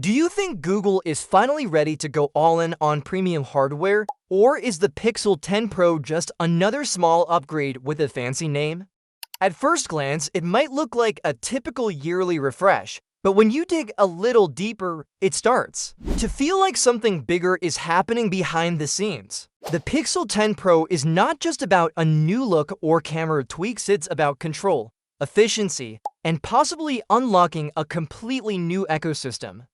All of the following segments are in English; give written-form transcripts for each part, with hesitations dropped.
Do you think Google is finally ready to go all in on premium hardware, or is the Pixel 10 Pro just another small upgrade with a fancy name? At first glance, it might look like a typical yearly refresh, but when you dig a little deeper, it starts to feel like something bigger is happening behind the scenes. The Pixel 10 Pro is not just about a new look or camera tweaks, it's about control, efficiency, and possibly unlocking a completely new ecosystem.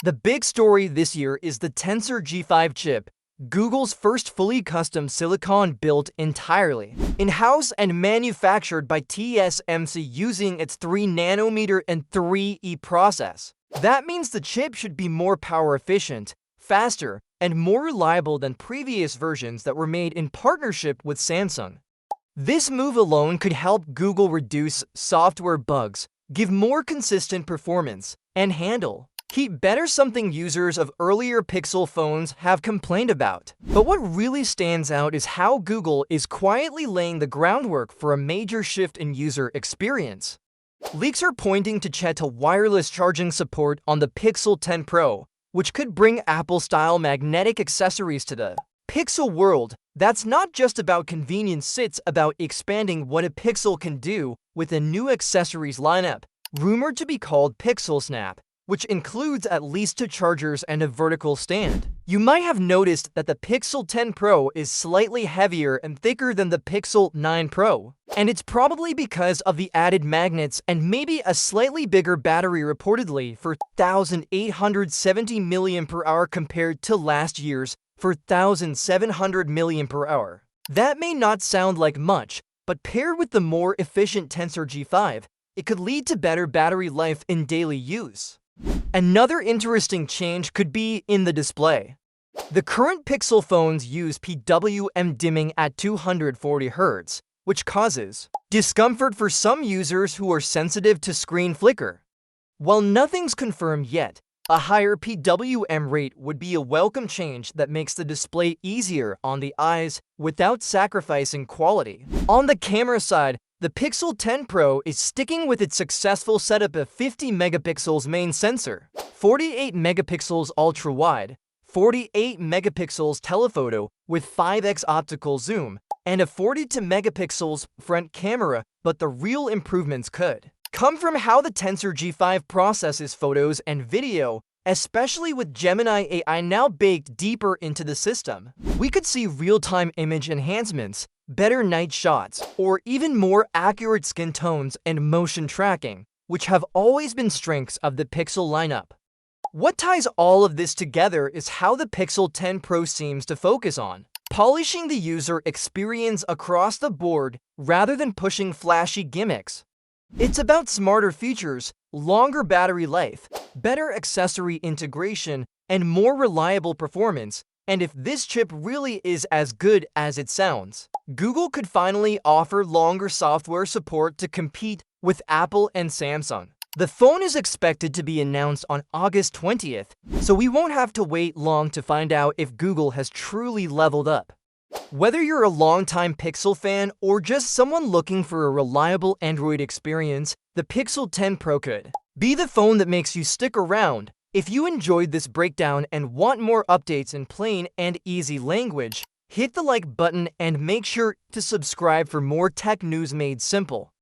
The big story this year is the Tensor G5 chip, Google's first fully custom silicon built entirely in-house and manufactured by TSMC using its 3nm and 3E process. That means the chip should be more power efficient, faster, and more reliable than previous versions that were made in partnership with Samsung. This move alone could help Google reduce software bugs, give more consistent performance, and keep better something users of earlier Pixel phones have complained about. But what really stands out is how Google is quietly laying the groundwork for a major shift in user experience. Leaks are pointing to wireless charging support on the Pixel 10 Pro, which could bring Apple-style magnetic accessories to the Pixel world. That's not just about convenience, it's about expanding what a Pixel can do with a new accessories lineup, rumored to be called Pixel Snap, which includes at least 2 chargers and a vertical stand. You might have noticed that the Pixel 10 Pro is slightly heavier and thicker than the Pixel 9 Pro, and it's probably because of the added magnets and maybe a slightly bigger battery, reportedly for 1,870 mAh compared to last year's 4,700 mAh. That may not sound like much, but paired with the more efficient Tensor G5, it could lead to better battery life in daily use. Another interesting change could be in the display. The current Pixel phones use PWM dimming at 240 Hz, which causes discomfort for some users who are sensitive to screen flicker. While nothing's confirmed yet, a higher PWM rate would be a welcome change that makes the display easier on the eyes without sacrificing quality. On the camera side, the Pixel 10 Pro is sticking with its successful setup of 50 megapixels main sensor, 48 megapixels ultra-wide, 48 megapixels telephoto with 5x optical zoom, and a 42 megapixels front camera, but the real improvements could come from how the Tensor G5 processes photos and video, especially with Gemini AI now baked deeper into the system. We could see real-time image enhancements, better night shots, or even more accurate skin tones and motion tracking, which have always been strengths of the Pixel lineup. What ties all of this together is how the Pixel 10 Pro seems to focus on polishing the user experience across the board rather than pushing flashy gimmicks. It's about smarter features, longer battery life, better accessory integration, and more reliable performance. And if this chip really is as good as it sounds, Google could finally offer longer software support to compete with Apple and Samsung. The phone is expected to be announced on August 20th, so we won't have to wait long to find out if Google has truly leveled up. Whether you're a longtime Pixel fan or just someone looking for a reliable Android experience, the Pixel 10 Pro could be the phone that makes you stick around. If you enjoyed this breakdown and want more updates in plain and easy language, hit the like button and make sure to subscribe for more tech news made simple.